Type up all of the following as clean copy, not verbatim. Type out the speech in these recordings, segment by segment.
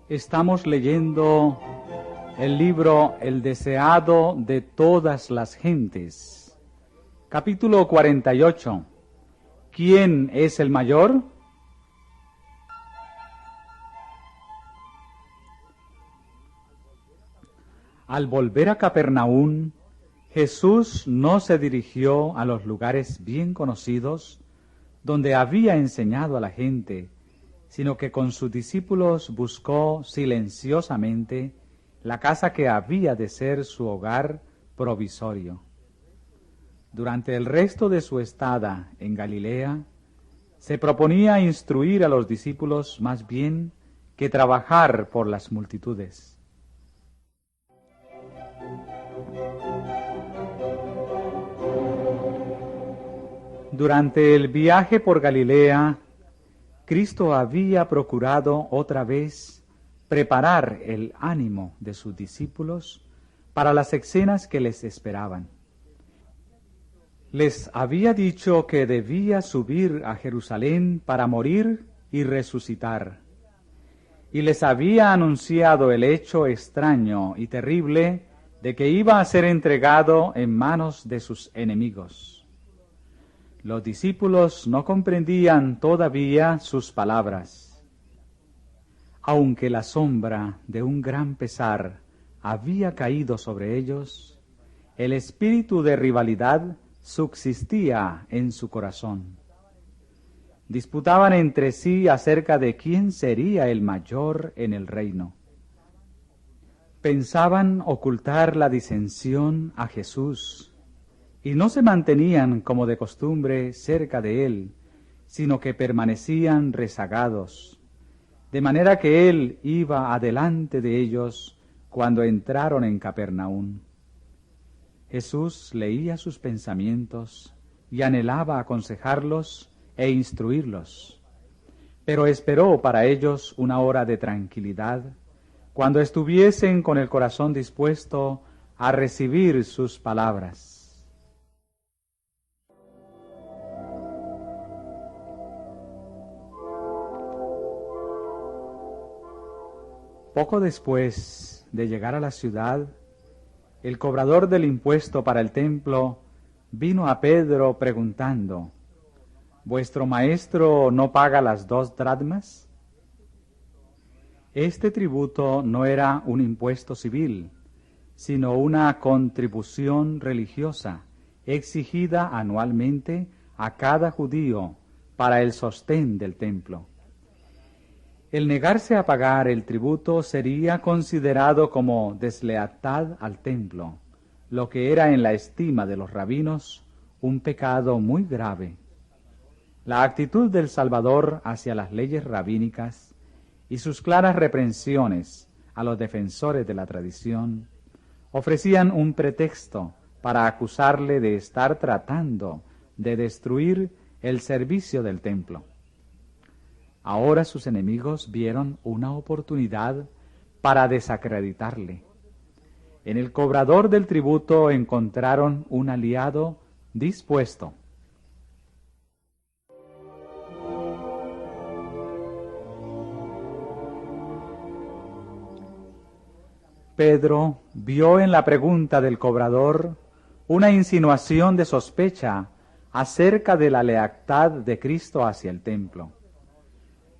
Estamos leyendo el libro El deseado de todas las gentes, capítulo 48. ¿Quién es el mayor? Al volver a Capernaum, Jesús no se dirigió a los lugares bien conocidos donde había enseñado a la gente, sino que con sus discípulos buscó silenciosamente la casa que había de ser su hogar provisorio. Durante el resto de su estada en Galilea, se proponía instruir a los discípulos más bien que trabajar por las multitudes. Durante el viaje por Galilea, Cristo había procurado otra vez preparar el ánimo de sus discípulos para las escenas que les esperaban. Les había dicho que debía subir a Jerusalén para morir y resucitar, y les había anunciado el hecho extraño y terrible de que iba a ser entregado en manos de sus enemigos. Los discípulos no comprendían todavía sus palabras. Aunque la sombra de un gran pesar había caído sobre ellos, el espíritu de rivalidad subsistía en su corazón. Disputaban entre sí acerca de quién sería el mayor en el reino. Pensaban ocultar la disensión a Jesús, y no se mantenían como de costumbre cerca de él, sino que permanecían rezagados, de manera que él iba adelante de ellos cuando entraron en Capernaum. Jesús leía sus pensamientos y anhelaba aconsejarlos e instruirlos, pero esperó para ellos una hora de tranquilidad, cuando estuviesen con el corazón dispuesto a recibir sus palabras. Poco después de llegar a la ciudad, el cobrador del impuesto para el templo vino a Pedro preguntando: ¿Vuestro maestro no paga las 2 dracmas? Este tributo no era un impuesto civil, sino una contribución religiosa exigida anualmente a cada judío para el sostén del templo. El negarse a pagar el tributo sería considerado como deslealtad al templo, lo que era en la estima de los rabinos un pecado muy grave. La actitud del Salvador hacia las leyes rabínicas y sus claras reprensiones a los defensores de la tradición ofrecían un pretexto para acusarle de estar tratando de destruir el servicio del templo. Ahora sus enemigos vieron una oportunidad para desacreditarle. En el cobrador del tributo encontraron un aliado dispuesto. Pedro vio en la pregunta del cobrador una insinuación de sospecha acerca de la lealtad de Cristo hacia el templo.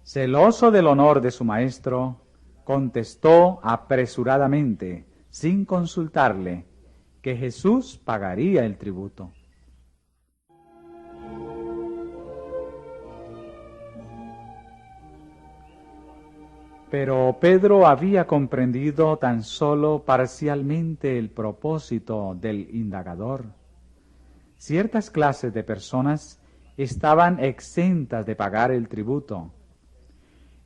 Celoso del honor de su maestro, contestó apresuradamente, sin consultarle, que Jesús pagaría el tributo. Pero Pedro había comprendido tan solo parcialmente el propósito del indagador. Ciertas clases de personas estaban exentas de pagar el tributo.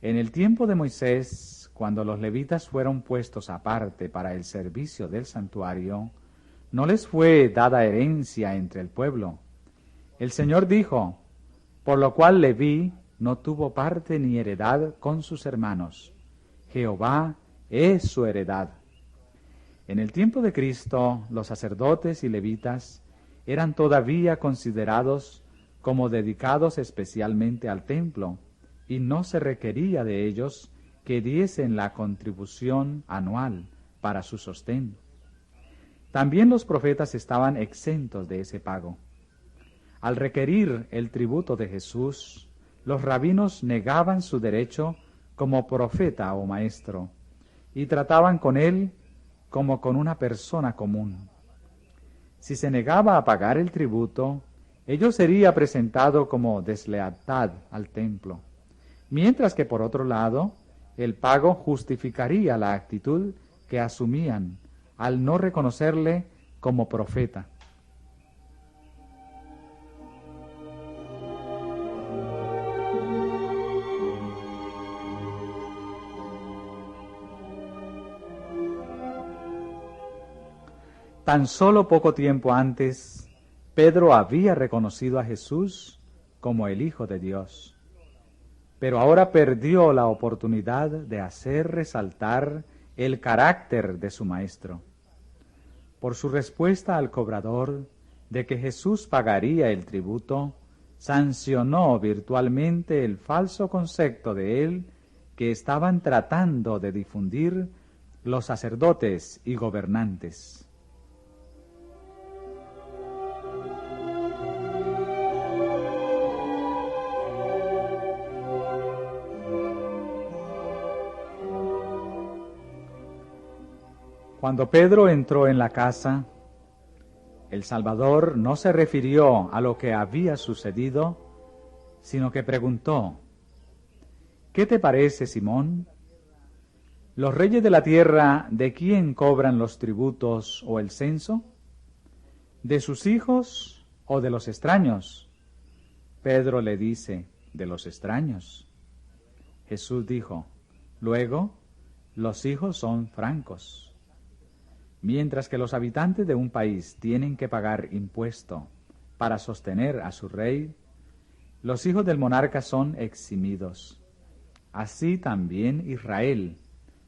En el tiempo de Moisés, cuando los levitas fueron puestos aparte para el servicio del santuario, no les fue dada herencia entre el pueblo. El Señor dijo: por lo cual Leví no tuvo parte ni heredad con sus hermanos. Jehová es su heredad. En el tiempo de Cristo, los sacerdotes y levitas eran todavía considerados como dedicados especialmente al templo, y no se requería de ellos que diesen la contribución anual para su sostén. También los profetas estaban exentos de ese pago. Al requerir el tributo de Jesús, los rabinos negaban su derecho como profeta o maestro y trataban con él como con una persona común. Si se negaba a pagar el tributo, ello sería presentado como deslealtad al templo, mientras que por otro lado, el pago justificaría la actitud que asumían al no reconocerle como profeta. Tan solo poco tiempo antes, Pedro había reconocido a Jesús como el Hijo de Dios, pero ahora perdió la oportunidad de hacer resaltar el carácter de su Maestro. Por su respuesta al cobrador de que Jesús pagaría el tributo, sancionó virtualmente el falso concepto de él que estaban tratando de difundir los sacerdotes y gobernantes. Cuando Pedro entró en la casa, el Salvador no se refirió a lo que había sucedido, sino que preguntó: ¿qué te parece, Simón? ¿Los reyes de la tierra de quién cobran los tributos o el censo? ¿De sus hijos o de los extraños? Pedro le dice: de los extraños. Jesús dijo: luego, los hijos son francos. Mientras que los habitantes de un país tienen que pagar impuesto para sostener a su rey, los hijos del monarca son eximidos. Así también Israel,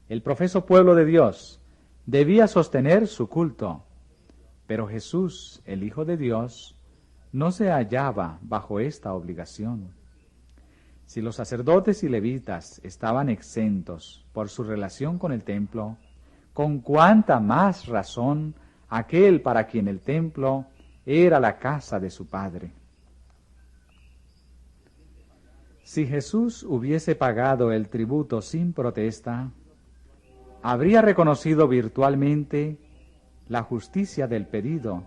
el profeso pueblo de Dios, debía sostener su culto, pero Jesús, el Hijo de Dios, no se hallaba bajo esta obligación. Si los sacerdotes y levitas estaban exentos por su relación con el templo, con cuánta más razón aquel para quien el templo era la casa de su Padre. Si Jesús hubiese pagado el tributo sin protesta, habría reconocido virtualmente la justicia del pedido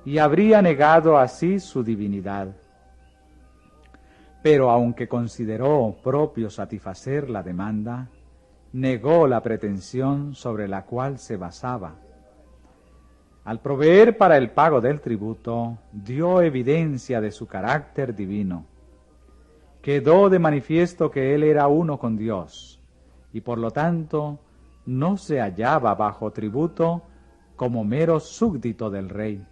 y habría negado así su divinidad. Pero aunque consideró propio satisfacer la demanda, negó la pretensión sobre la cual se basaba. Al proveer para el pago del tributo, dio evidencia de su carácter divino. Quedó de manifiesto que él era uno con Dios, y por lo tanto no se hallaba bajo tributo como mero súbdito del rey.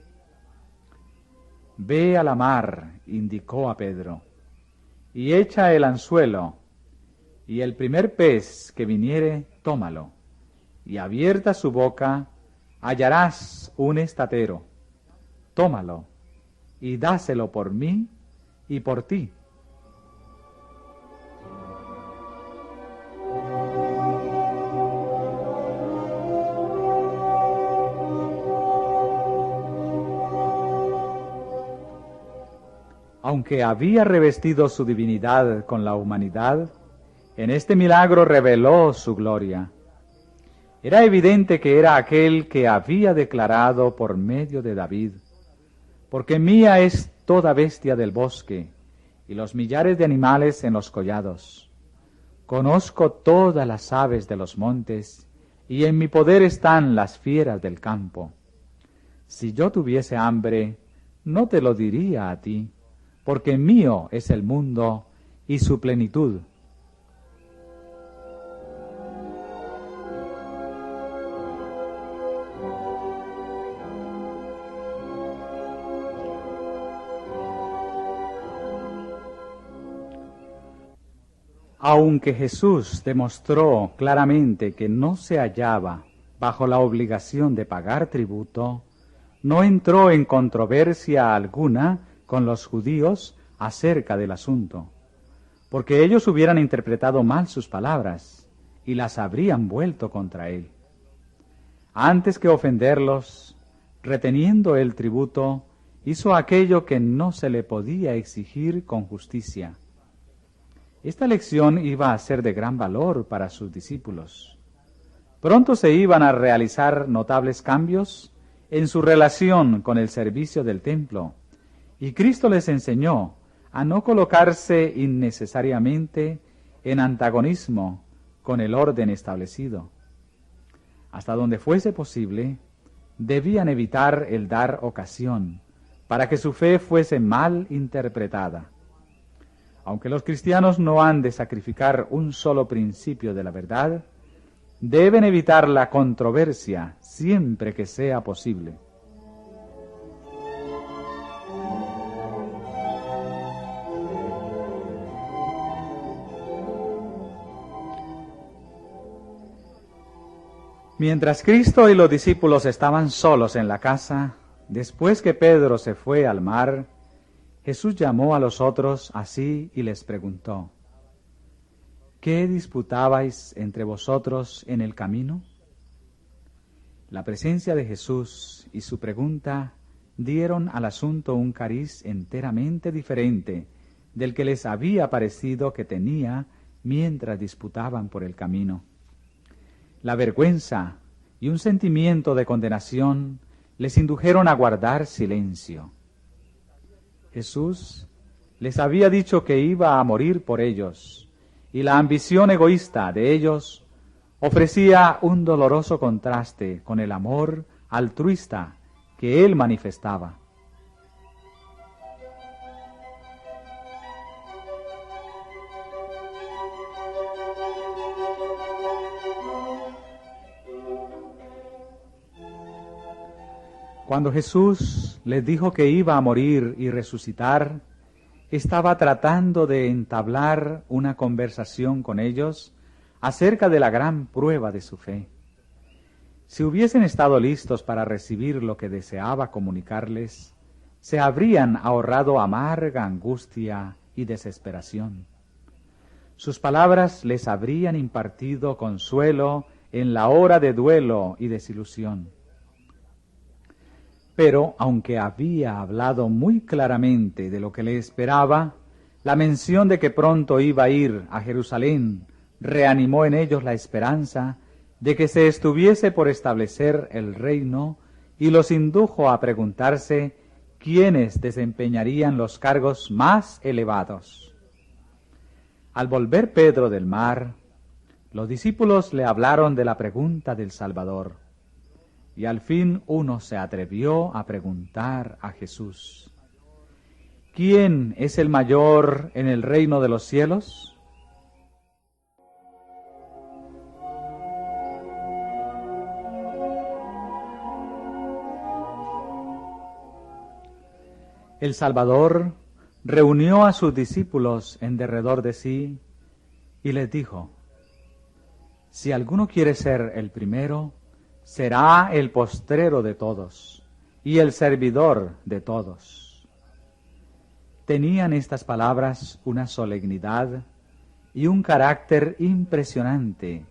Ve a la mar, indicó a Pedro, y echa el anzuelo, y el primer pez que viniere, tómalo, y abierta su boca, hallarás un estatero. Tómalo, y dáselo por mí y por ti. Aunque había revestido su divinidad con la humanidad, en este milagro reveló su gloria. Era evidente que era aquel que había declarado por medio de David: porque mía es toda bestia del bosque y los millares de animales en los collados. Conozco todas las aves de los montes y en mi poder están las fieras del campo. Si yo tuviese hambre, no te lo diría a ti, porque mío es el mundo y su plenitud. Aunque Jesús demostró claramente que no se hallaba bajo la obligación de pagar tributo, no entró en controversia alguna con los judíos acerca del asunto, porque ellos hubieran interpretado mal sus palabras. y las habrían vuelto contra él. Antes que ofenderlos, reteniendo el tributo, hizo aquello que no se le podía exigir con justicia. Esta lección iba a ser de gran valor para sus discípulos. Pronto se iban a realizar notables cambios en su relación con el servicio del templo, y Cristo les enseñó a no colocarse innecesariamente en antagonismo con el orden establecido. Hasta donde fuese posible, debían evitar el dar ocasión para que su fe fuese mal interpretada. Aunque los cristianos no han de sacrificar un solo principio de la verdad, deben evitar la controversia siempre que sea posible. Mientras Cristo y los discípulos estaban solos en la casa, después que Pedro se fue al mar, Jesús llamó a los otros así y les preguntó: ¿qué disputabais entre vosotros en el camino? La presencia de Jesús y su pregunta dieron al asunto un cariz enteramente diferente del que les había parecido que tenía mientras disputaban por el camino. La vergüenza y un sentimiento de condenación les indujeron a guardar silencio. Jesús les había dicho que iba a morir por ellos, y la ambición egoísta de ellos ofrecía un doloroso contraste con el amor altruista que él manifestaba. Cuando Jesús les dijo que iba a morir y resucitar, estaba tratando de entablar una conversación con ellos acerca de la gran prueba de su fe. Si hubiesen estado listos para recibir lo que deseaba comunicarles, se habrían ahorrado amarga angustia y desesperación. Sus palabras les habrían impartido consuelo en la hora de duelo y desilusión. Pero, aunque había hablado muy claramente de lo que le esperaba, la mención de que pronto iba a ir a Jerusalén reanimó en ellos la esperanza de que se estuviese por establecer el reino y los indujo a preguntarse quiénes desempeñarían los cargos más elevados. Al volver Pedro del mar, los discípulos le hablaron de la pregunta del Salvador. Y al fin uno se atrevió a preguntar a Jesús: ¿quién es el mayor en el reino de los cielos? El Salvador reunió a sus discípulos en derredor de sí y les dijo: si alguno quiere ser el primero, será el postrero de todos y el servidor de todos. Tenían estas palabras una solemnidad y un carácter impresionante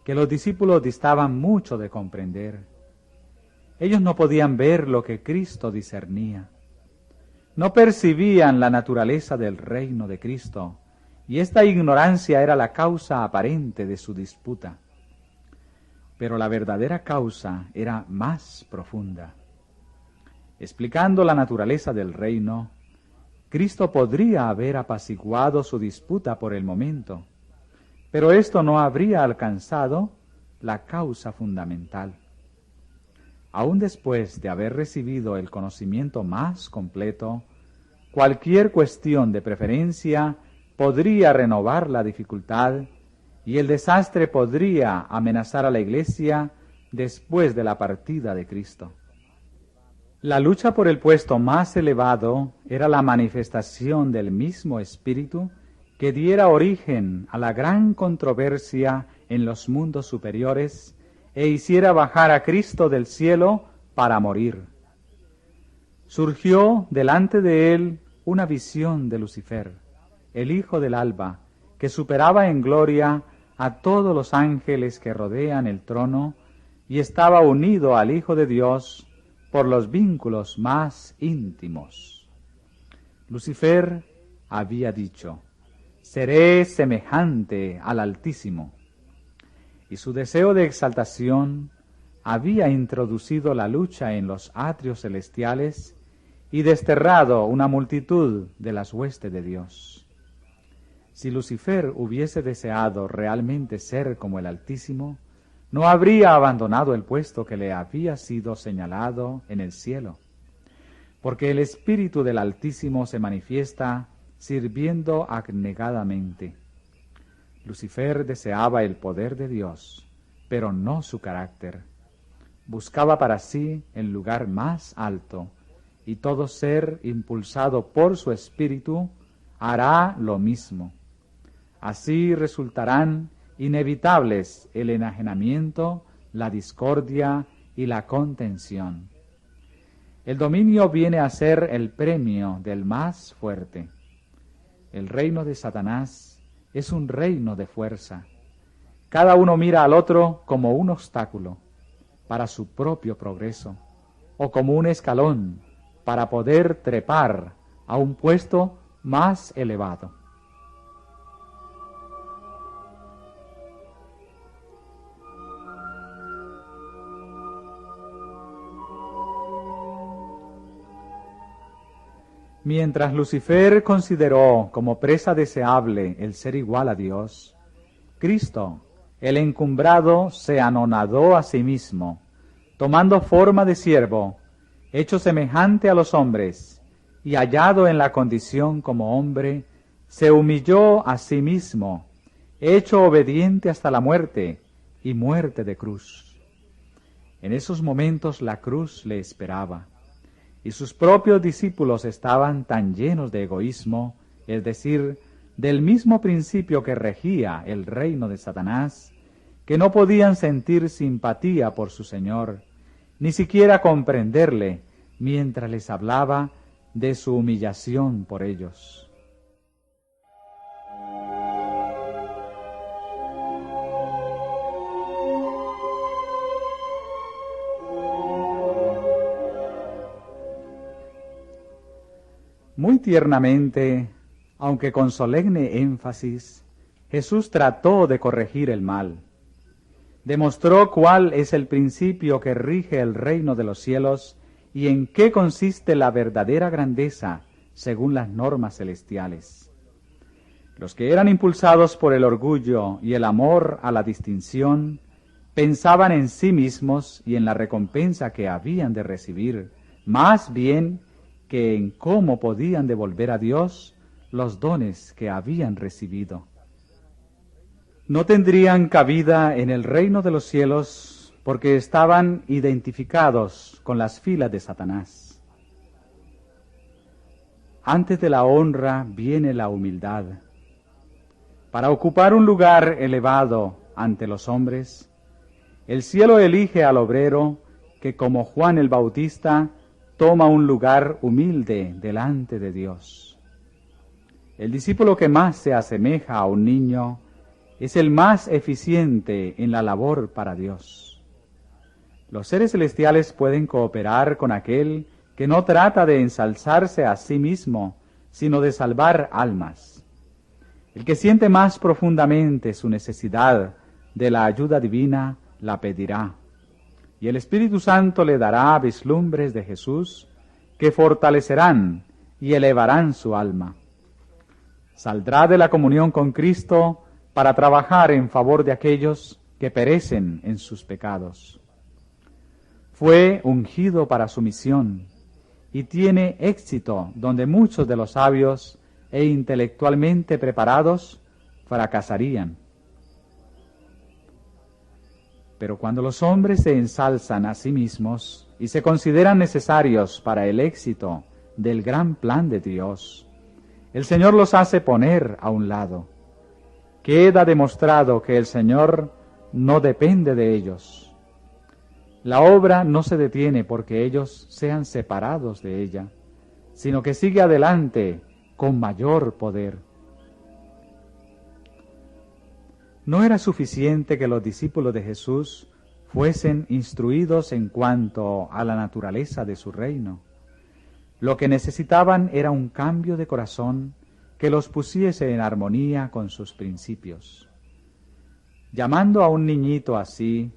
que los discípulos distaban mucho de comprender. Ellos no podían ver lo que Cristo discernía. No percibían la naturaleza del reino de Cristo, y esta ignorancia era la causa aparente de su disputa. Pero la verdadera causa era más profunda. Explicando la naturaleza del reino, Cristo podría haber apaciguado su disputa por el momento, pero esto no habría alcanzado la causa fundamental. Aún después de haber recibido el conocimiento más completo, cualquier cuestión de preferencia podría renovar la dificultad y el desastre podría amenazar a la Iglesia después de la partida de Cristo. La lucha por el puesto más elevado era la manifestación del mismo Espíritu que diera origen a la gran controversia en los mundos superiores e hiciera bajar a Cristo del cielo para morir. Surgió delante de él una visión de Lucifer, el hijo del alba, que superaba en gloria a todos los ángeles que rodean el trono y estaba unido al Hijo de Dios por los vínculos más íntimos. Lucifer había dicho: seré semejante al Altísimo, y su deseo de exaltación había introducido la lucha en los atrios celestiales y desterrado una multitud de las huestes de Dios. Si Lucifer hubiese deseado realmente ser como el Altísimo, no habría abandonado el puesto que le había sido señalado en el cielo, porque el Espíritu del Altísimo se manifiesta sirviendo abnegadamente. Lucifer deseaba el poder de Dios, pero no su carácter. Buscaba para sí el lugar más alto, y todo ser impulsado por su espíritu hará lo mismo. Así resultarán inevitables el enajenamiento, la discordia y la contención. El dominio viene a ser el premio del más fuerte. El reino de Satanás es un reino de fuerza. Cada uno mira al otro como un obstáculo para su propio progreso, o como un escalón para poder trepar a un puesto más elevado. Mientras Lucifer consideró como presa deseable el ser igual a Dios, Cristo, el encumbrado, se anonadó a sí mismo, tomando forma de siervo, hecho semejante a los hombres, y hallado en la condición como hombre, se humilló a sí mismo, hecho obediente hasta la muerte, y muerte de cruz. En esos momentos la cruz le esperaba, y sus propios discípulos estaban tan llenos de egoísmo, es decir, del mismo principio que regía el reino de Satanás, que no podían sentir simpatía por su Señor, ni siquiera comprenderle mientras les hablaba de su humillación por ellos. Muy tiernamente, aunque con solemne énfasis, Jesús trató de corregir el mal. Demostró cuál es el principio que rige el reino de los cielos y en qué consiste la verdadera grandeza según las normas celestiales. Los que eran impulsados por el orgullo y el amor a la distinción, pensaban en sí mismos y en la recompensa que habían de recibir, más bien que en cómo podían devolver a Dios los dones que habían recibido. No tendrían cabida en el reino de los cielos porque estaban identificados con las filas de Satanás. Antes de la honra viene la humildad. Para ocupar un lugar elevado ante los hombres, el cielo elige al obrero que, como Juan el Bautista, toma un lugar humilde delante de Dios. El discípulo que más se asemeja a un niño es el más eficiente en la labor para Dios. Los seres celestiales pueden cooperar con aquel que no trata de ensalzarse a sí mismo, sino de salvar almas. El que siente más profundamente su necesidad de la ayuda divina, la pedirá. Y el Espíritu Santo le dará vislumbres de Jesús que fortalecerán y elevarán su alma. Saldrá de la comunión con Cristo para trabajar en favor de aquellos que perecen en sus pecados. Fue ungido para su misión y tiene éxito donde muchos de los sabios e intelectualmente preparados fracasarían. Pero cuando los hombres se ensalzan a sí mismos y se consideran necesarios para el éxito del gran plan de Dios, el Señor los hace poner a un lado. Queda demostrado que el Señor no depende de ellos. La obra no se detiene porque ellos sean separados de ella, sino que sigue adelante con mayor poder. No era suficiente que los discípulos de Jesús fuesen instruidos en cuanto a la naturaleza de su reino. Lo que necesitaban era un cambio de corazón que los pusiese en armonía con sus principios. Llamando a un niñito así,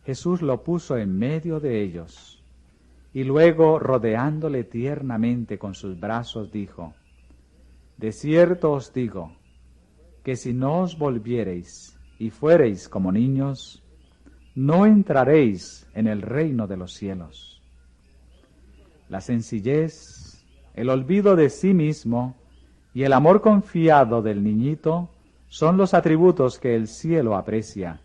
Jesús lo puso en medio de ellos, y luego, rodeándole tiernamente con sus brazos, dijo: De cierto os digo, que si no os volviereis y fuereis como niños, no entraréis en el reino de los cielos. La sencillez, el olvido de sí mismo y el amor confiado del niñito son los atributos que el cielo aprecia,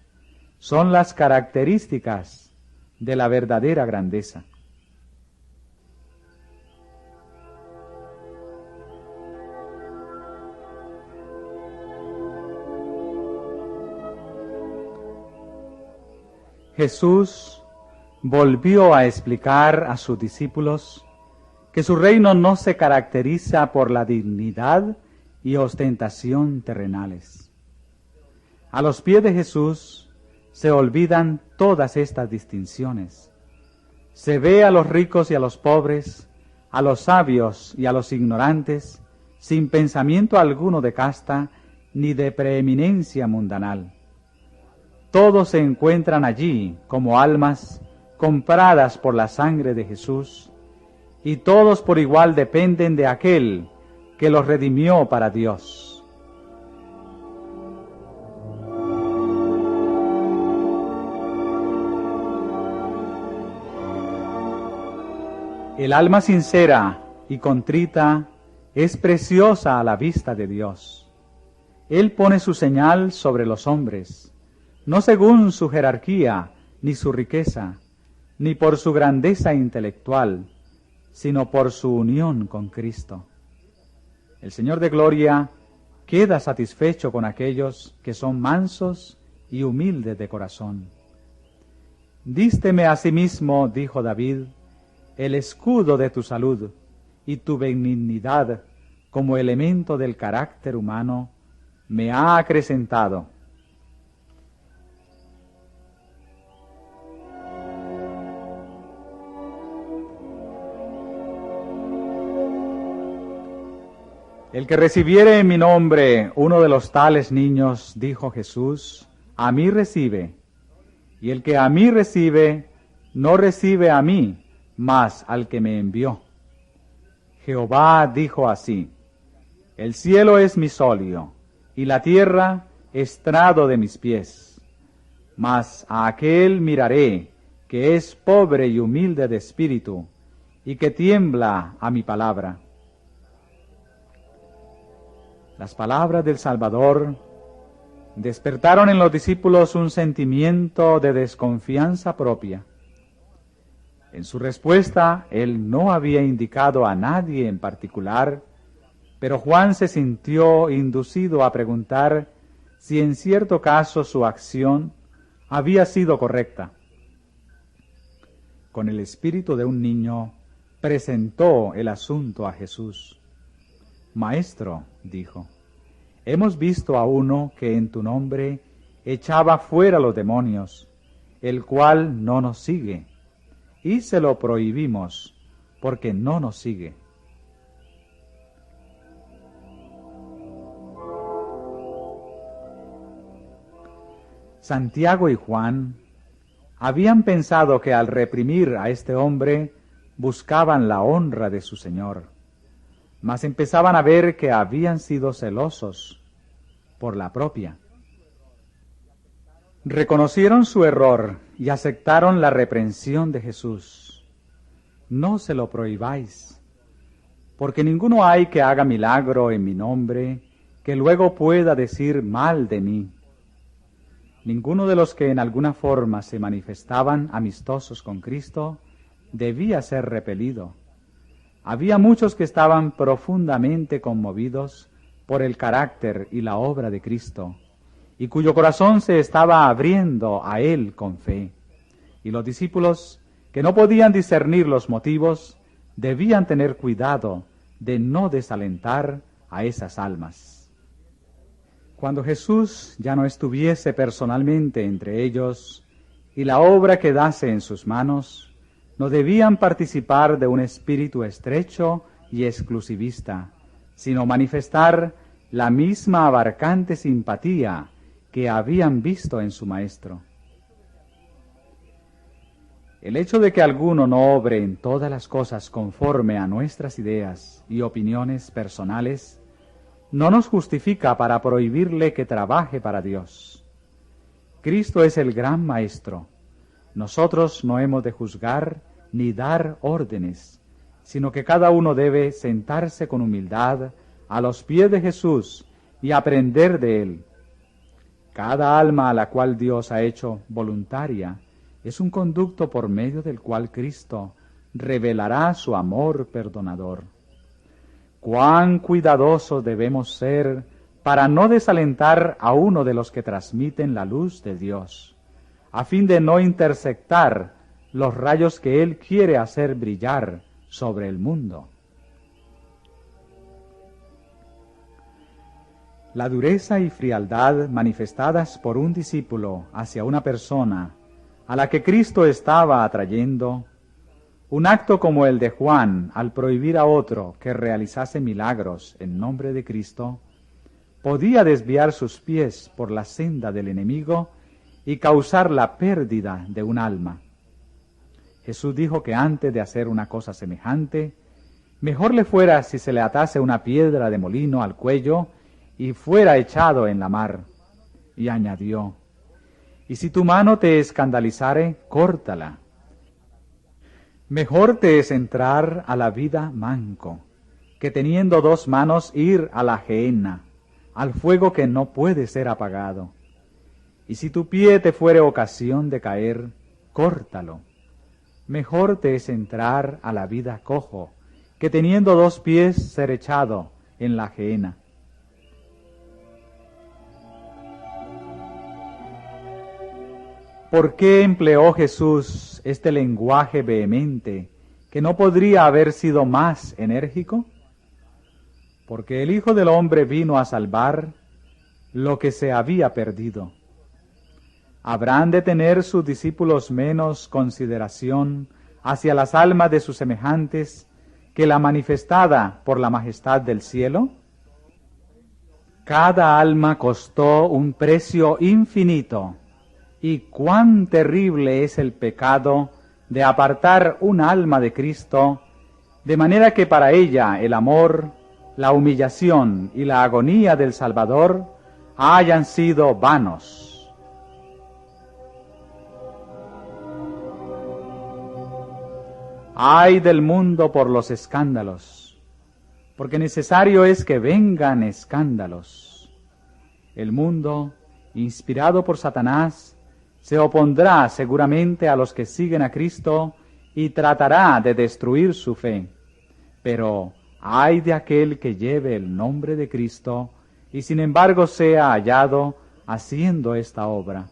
son las características de la verdadera grandeza. Jesús volvió a explicar a sus discípulos que su reino no se caracteriza por la dignidad y ostentación terrenales. A los pies de Jesús se olvidan todas estas distinciones. Se ve a los ricos y a los pobres, a los sabios y a los ignorantes, sin pensamiento alguno de casta ni de preeminencia mundanal. Todos se encuentran allí como almas compradas por la sangre de Jesús, y todos por igual dependen de aquel que los redimió para Dios. El alma sincera y contrita es preciosa a la vista de Dios. Él pone su señal sobre los hombres, no según su jerarquía, ni su riqueza, ni por su grandeza intelectual, sino por su unión con Cristo. El Señor de gloria queda satisfecho con aquellos que son mansos y humildes de corazón. Dísteme asimismo, dijo David, el escudo de tu salud y tu benignidad como elemento del carácter humano me ha acrecentado. El que recibiere en mi nombre uno de los tales niños, dijo Jesús, a mí recibe, y el que a mí recibe, no recibe a mí, mas al que me envió. Jehová dijo así: el cielo es mi solio, y la tierra estrado de mis pies. Mas a aquel miraré, que es pobre y humilde de espíritu, y que tiembla a mi palabra. Las palabras del Salvador despertaron en los discípulos un sentimiento de desconfianza propia. En su respuesta, él no había indicado a nadie en particular, pero Juan se sintió inducido a preguntar si en cierto caso su acción había sido correcta. Con el espíritu de un niño, presentó el asunto a Jesús. Maestro, dijo, hemos visto a uno que en tu nombre echaba fuera los demonios, el cual no nos sigue, y se lo prohibimos, porque no nos sigue. Santiago y Juan habían pensado que al reprimir a este hombre buscaban la honra de su Señor, mas empezaban a ver que habían sido celosos por la propia. Reconocieron su error y aceptaron la reprensión de Jesús. No se lo prohibáis, porque ninguno hay que haga milagro en mi nombre, que luego pueda decir mal de mí. Ninguno de los que en alguna forma se manifestaban amistosos con Cristo debía ser repelido. Había muchos que estaban profundamente conmovidos por el carácter y la obra de Cristo, y cuyo corazón se estaba abriendo a Él con fe. Y los discípulos, que no podían discernir los motivos, debían tener cuidado de no desalentar a esas almas. Cuando Jesús ya no estuviese personalmente entre ellos y la obra quedase en sus manos, no debían participar de un espíritu estrecho y exclusivista, sino manifestar la misma abarcante simpatía que habían visto en su Maestro. El hecho de que alguno no obre en todas las cosas conforme a nuestras ideas y opiniones personales no nos justifica para prohibirle que trabaje para Dios. Cristo es el gran Maestro. Nosotros no hemos de juzgar ni dar órdenes, sino que cada uno debe sentarse con humildad a los pies de Jesús y aprender de Él. Cada alma a la cual Dios ha hecho voluntaria es un conducto por medio del cual Cristo revelará su amor perdonador. Cuán cuidadosos debemos ser para no desalentar a uno de los que transmiten la luz de Dios, a fin de no interceptar los rayos que Él quiere hacer brillar sobre el mundo. La dureza y frialdad manifestadas por un discípulo hacia una persona a la que Cristo estaba atrayendo, un acto como el de Juan al prohibir a otro que realizase milagros en nombre de Cristo, podía desviar sus pies por la senda del enemigo y causar la pérdida de un alma. Jesús dijo que antes de hacer una cosa semejante, mejor le fuera si se le atase una piedra de molino al cuello y fuera echado en la mar. Y añadió, y si tu mano te escandalizare, córtala. Mejor te es entrar a la vida manco, que teniendo dos manos ir a la gehenna, al fuego que no puede ser apagado. Y si tu pie te fuere ocasión de caer, córtalo. Mejor te es entrar a la vida cojo, que teniendo dos pies ser echado en la gehenna. ¿Por qué empleó Jesús este lenguaje vehemente que no podría haber sido más enérgico? Porque el Hijo del Hombre vino a salvar lo que se había perdido. ¿Habrán de tener sus discípulos menos consideración hacia las almas de sus semejantes que la manifestada por la majestad del cielo? Cada alma costó un precio infinito. Y cuán terrible es el pecado de apartar un alma de Cristo, de manera que para ella el amor, la humillación y la agonía del Salvador hayan sido vanos. Ay del mundo por los escándalos, porque necesario es que vengan escándalos. El mundo, inspirado por Satanás, se opondrá seguramente a los que siguen a Cristo y tratará de destruir su fe. Pero ay de aquel que lleve el nombre de Cristo y sin embargo sea hallado haciendo esta obra.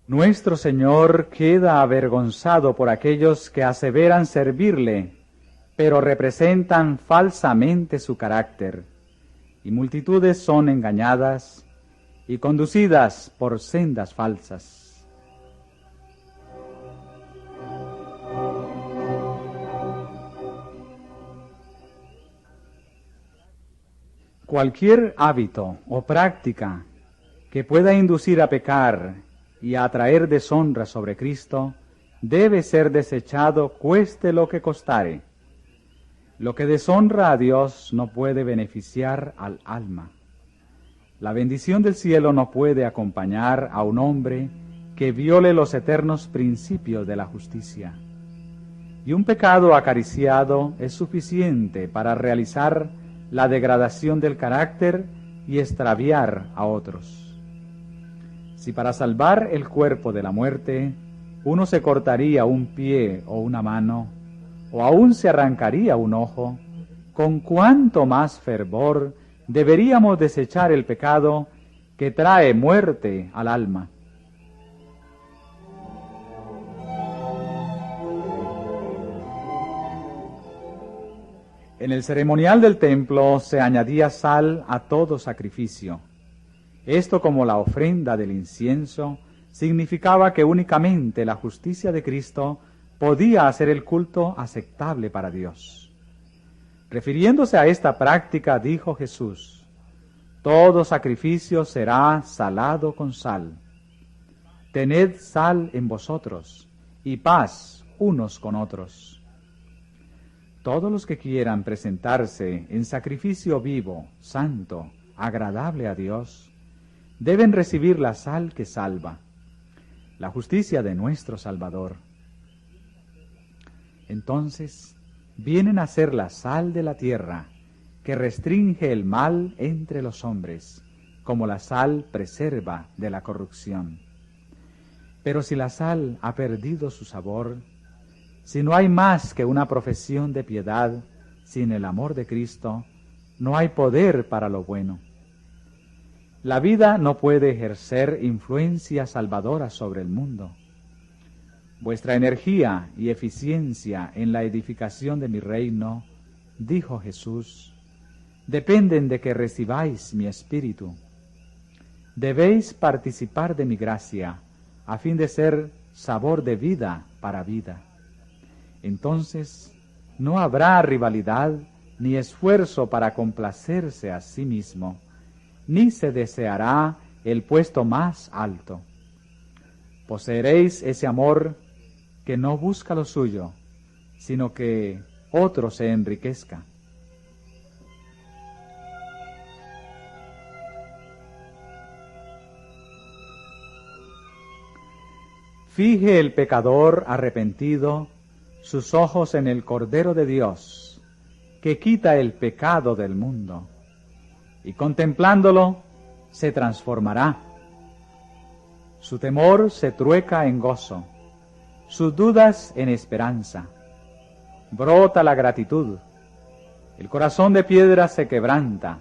Nuestro Señor queda avergonzado por aquellos que aseveran servirle, pero representan falsamente su carácter, y multitudes son engañadas y conducidas por sendas falsas. Cualquier hábito o práctica que pueda inducir a pecar y a atraer deshonra sobre Cristo debe ser desechado cueste lo que costare. Lo que deshonra a Dios no puede beneficiar al alma. La bendición del cielo no puede acompañar a un hombre que viole los eternos principios de la justicia. Y un pecado acariciado es suficiente para realizar la degradación del carácter y extraviar a otros. Si para salvar el cuerpo de la muerte uno se cortaría un pie o una mano, o aún se arrancaría un ojo, con cuánto más fervor deberíamos desechar el pecado que trae muerte al alma. En el ceremonial del templo se añadía sal a todo sacrificio, Esto, como la ofrenda del incienso, significaba que únicamente la justicia de Cristo podía hacer el culto aceptable para Dios. Refiriéndose a esta práctica, dijo Jesús: todo sacrificio será salado con sal. Tened sal en vosotros y paz unos con otros. Todos los que quieran presentarse en sacrificio vivo, santo, agradable a Dios, deben recibir la sal que salva, la justicia de nuestro Salvador. Entonces vienen a ser la sal de la tierra, que restringe el mal entre los hombres, como la sal preserva de la corrupción. Pero si la sal ha perdido su sabor, si no hay más que una profesión de piedad sin el amor de Cristo, no hay poder para lo bueno. La vida no puede ejercer influencia salvadora sobre el mundo. Vuestra energía y eficiencia en la edificación de mi reino, dijo Jesús, dependen de que recibáis mi espíritu. Debéis participar de mi gracia, a fin de ser sabor de vida para vida. Entonces no habrá rivalidad ni esfuerzo para complacerse a sí mismo, ni se deseará el puesto más alto. Poseeréis ese amor que no busca lo suyo, sino que otro se enriquezca. Fije el pecador arrepentido sus ojos en el Cordero de Dios, que quita el pecado del mundo, y contemplándolo se transformará. Su temor se trueca en gozo, sus dudas en esperanza. Brota la gratitud, el corazón de piedra se quebranta,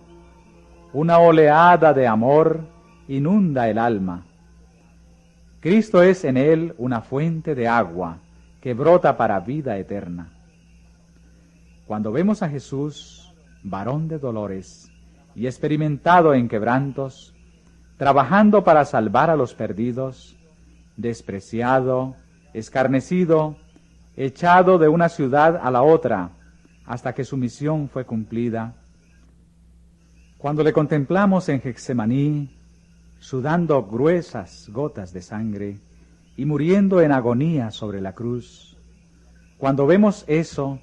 una oleada de amor inunda el alma. Cristo es en él una fuente de agua que brota para vida eterna. Cuando vemos a Jesús, varón de dolores y experimentado en quebrantos, trabajando para salvar a los perdidos, despreciado, escarnecido, echado de una ciudad a la otra, hasta que su misión fue cumplida. Cuando le contemplamos en Getsemaní, sudando gruesas gotas de sangre y muriendo en agonía sobre la cruz, cuando vemos eso,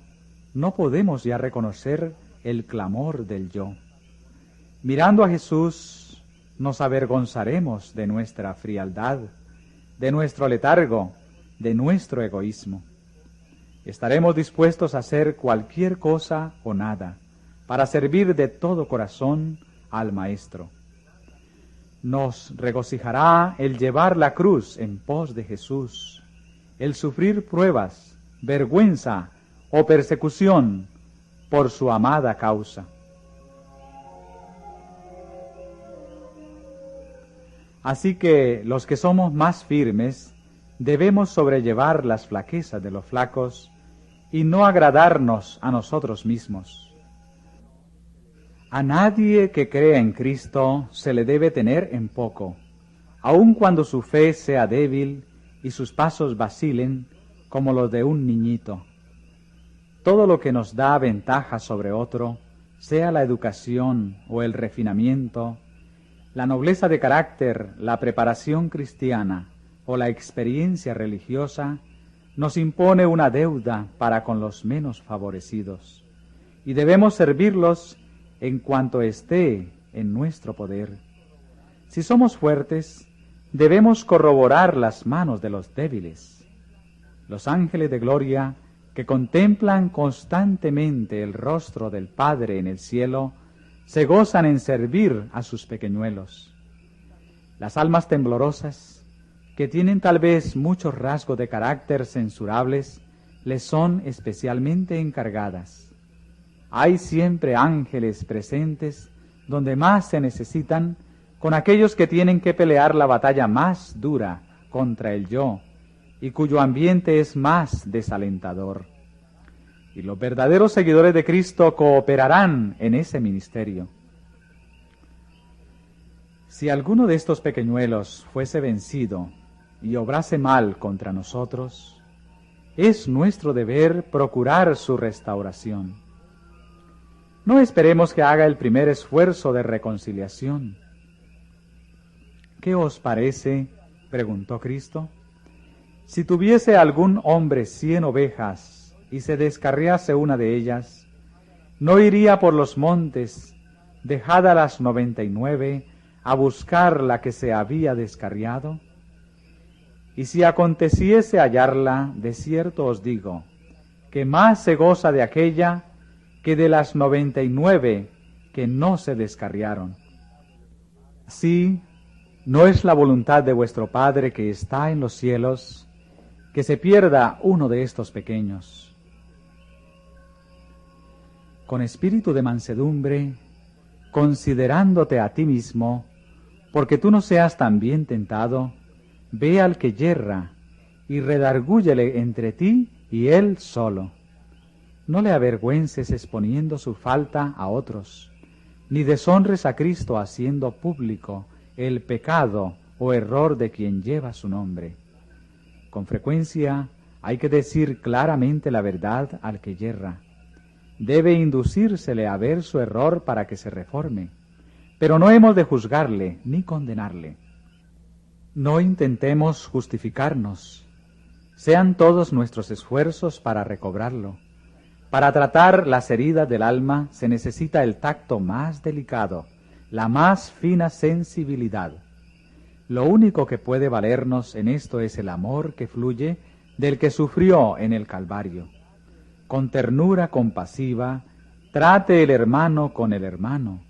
no podemos ya reconocer el clamor del yo. Mirando a Jesús, nos avergonzaremos de nuestra frialdad, de nuestro letargo, de nuestro egoísmo. Estaremos dispuestos a hacer cualquier cosa o nada para servir de todo corazón al Maestro. Nos regocijará el llevar la cruz en pos de Jesús, el sufrir pruebas, vergüenza o persecución por su amada causa. Así que los que somos más firmes debemos sobrellevar las flaquezas de los flacos y no agradarnos a nosotros mismos. A nadie que crea en Cristo se le debe tener en poco, aun cuando su fe sea débil y sus pasos vacilen como los de un niñito. Todo lo que nos da ventaja sobre otro, sea la educación o el refinamiento, la nobleza de carácter, la preparación cristiana o la experiencia religiosa, nos impone una deuda para con los menos favorecidos, y debemos servirlos en cuanto esté en nuestro poder. Si somos fuertes, debemos corroborar las manos de los débiles. Los ángeles de gloria, que contemplan constantemente el rostro del Padre en el cielo, se gozan en servir a sus pequeñuelos. Las almas temblorosas, que tienen tal vez muchos rasgos de carácter censurables, les son especialmente encargadas. Hay siempre ángeles presentes donde más se necesitan, con aquellos que tienen que pelear la batalla más dura contra el yo y cuyo ambiente es más desalentador. Y los verdaderos seguidores de Cristo cooperarán en ese ministerio. Si alguno de estos pequeñuelos fuese vencido y obrase mal contra nosotros, es nuestro deber procurar su restauración. No esperemos que haga el primer esfuerzo de reconciliación. ¿Qué os parece?, preguntó Cristo. Si tuviese algún hombre 100 ovejas y se descarriase una de ellas, ¿no iría por los montes, dejada las 99, a buscar la que se había descarriado? Y si aconteciese hallarla, de cierto os digo, que más se goza de aquella que de las 99 que no se descarriaron. Sí, no es la voluntad de vuestro Padre que está en los cielos, que se pierda uno de estos pequeños. Con espíritu de mansedumbre, considerándote a ti mismo, porque tú no seas también tentado, ve al que yerra y redargúyele entre ti y él solo. No le avergüences exponiendo su falta a otros, ni deshonres a Cristo haciendo público el pecado o error de quien lleva su nombre. Con frecuencia hay que decir claramente la verdad al que yerra. Debe inducírsele a ver su error para que se reforme, pero no hemos de juzgarle ni condenarle. No intentemos justificarnos. Sean todos nuestros esfuerzos para recobrarlo. Para tratar las heridas del alma se necesita el tacto más delicado, la más fina sensibilidad. Lo único que puede valernos en esto es el amor que fluye del que sufrió en el Calvario. Con ternura compasiva, trate el hermano con el hermano,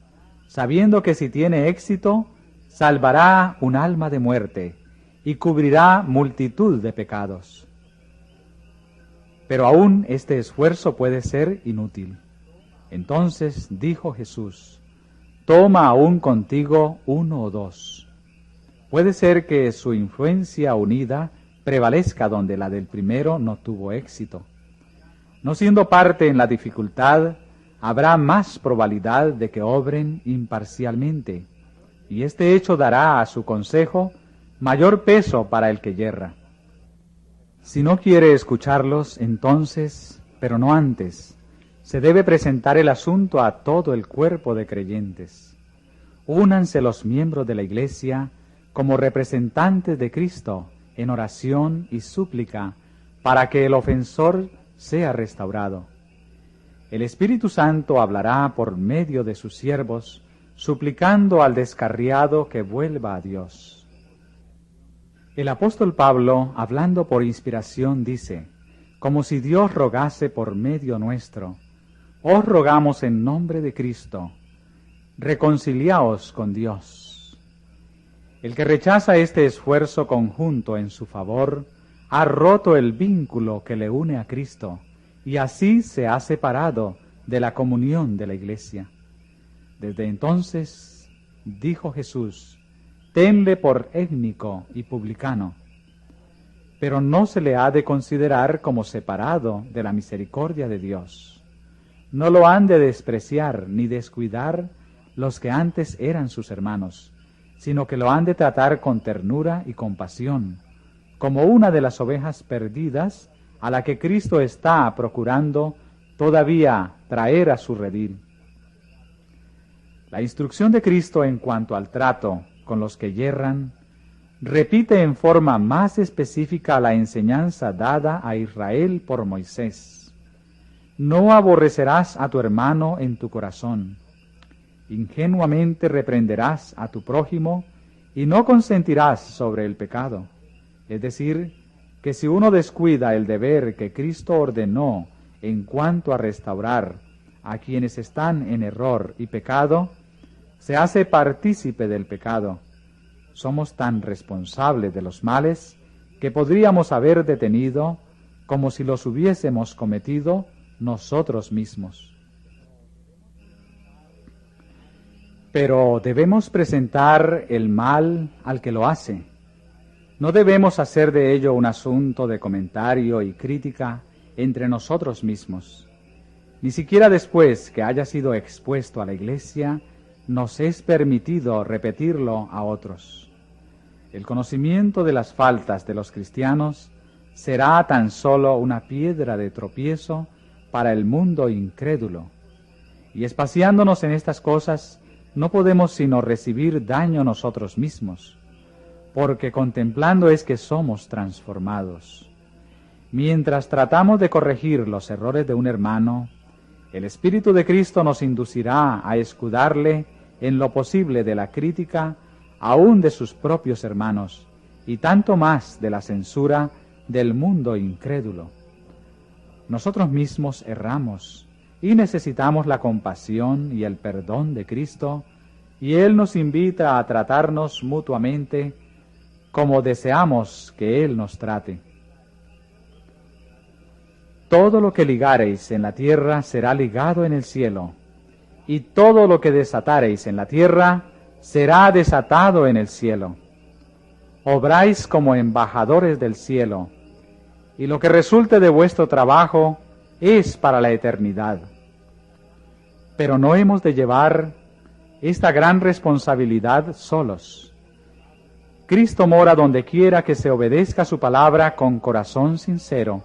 sabiendo que si tiene éxito, salvará un alma de muerte y cubrirá multitud de pecados. Pero aún este esfuerzo puede ser inútil. Entonces dijo Jesús, toma aún contigo 1 o 2. Puede ser que su influencia unida prevalezca donde la del primero no tuvo éxito. No siendo parte en la dificultad, habrá más probabilidad de que obren imparcialmente, y este hecho dará a su consejo mayor peso para el que yerra. Si no quiere escucharlos, entonces, pero no antes, se debe presentar el asunto a todo el cuerpo de creyentes. Únanse los miembros de la Iglesia como representantes de Cristo en oración y súplica para que el ofensor sea restaurado. El Espíritu Santo hablará por medio de sus siervos, suplicando al descarriado que vuelva a Dios. El apóstol Pablo, hablando por inspiración, dice, como si Dios rogase por medio nuestro, os rogamos en nombre de Cristo, reconciliaos con Dios. El que rechaza este esfuerzo conjunto en su favor, ha roto el vínculo que le une a Cristo, y así se ha separado de la comunión de la Iglesia. Desde entonces, dijo Jesús, tenle por étnico y publicano, pero no se le ha de considerar como separado de la misericordia de Dios. No lo han de despreciar ni descuidar los que antes eran sus hermanos, sino que lo han de tratar con ternura y compasión, como una de las ovejas perdidas a la que Cristo está procurando todavía traer a su redil. La instrucción de Cristo en cuanto al trato con los que yerran, repite en forma más específica la enseñanza dada a Israel por Moisés. No aborrecerás a tu hermano en tu corazón. Ingenuamente reprenderás a tu prójimo y no consentirás sobre el pecado. Es decir, que si uno descuida el deber que Cristo ordenó en cuanto a restaurar a quienes están en error y pecado, se hace partícipe del pecado. Somos tan responsables de los males que podríamos haber detenido como si los hubiésemos cometido nosotros mismos. Pero debemos presentar el mal al que lo hace. No debemos hacer de ello un asunto de comentario y crítica entre nosotros mismos. Ni siquiera después que haya sido expuesto a la Iglesia, nos es permitido repetirlo a otros. El conocimiento de las faltas de los cristianos será tan solo una piedra de tropiezo para el mundo incrédulo. Y espaciándonos en estas cosas, no podemos sino recibir daño nosotros mismos, porque contemplando es que somos transformados. Mientras tratamos de corregir los errores de un hermano, el Espíritu de Cristo nos inducirá a escudarle en lo posible de la crítica aún de sus propios hermanos, y tanto más de la censura del mundo incrédulo. Nosotros mismos erramos y necesitamos la compasión y el perdón de Cristo, y Él nos invita a tratarnos mutuamente como deseamos que Él nos trate. Todo lo que ligareis en la tierra será ligado en el cielo, y todo lo que desatareis en la tierra será desatado en el cielo. Obráis como embajadores del cielo, y lo que resulte de vuestro trabajo es para la eternidad. Pero no hemos de llevar esta gran responsabilidad solos. Cristo mora donde quiera que se obedezca su palabra con corazón sincero.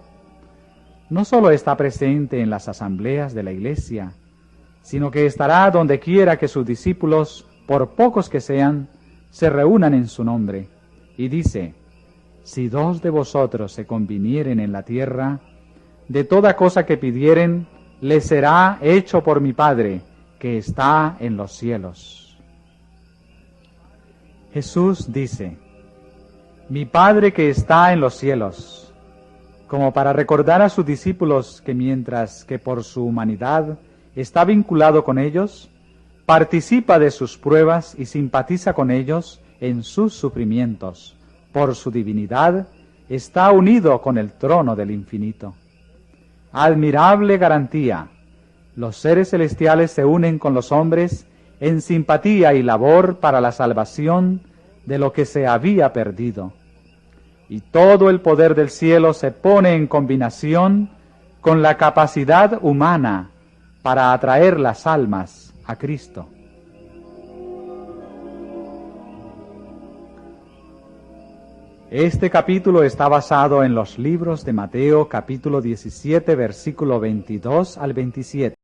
No solo está presente en las asambleas de la Iglesia, sino que estará donde quiera que sus discípulos, por pocos que sean, se reúnan en su nombre. Y dice: si 2 de vosotros se convinieren en la tierra, de toda cosa que pidieren, les será hecho por mi Padre, que está en los cielos. Jesús dice: mi Padre que está en los cielos, como para recordar a sus discípulos que mientras que por su humanidad está vinculado con ellos, participa de sus pruebas y simpatiza con ellos en sus sufrimientos. Por su divinidad está unido con el trono del infinito. Admirable garantía. Los seres celestiales se unen con los hombres en simpatía y labor para la salvación de lo que se había perdido. Y todo el poder del cielo se pone en combinación con la capacidad humana para atraer las almas a Cristo. Este capítulo está basado en los libros de Mateo, capítulo 17, versículo 22 al 27.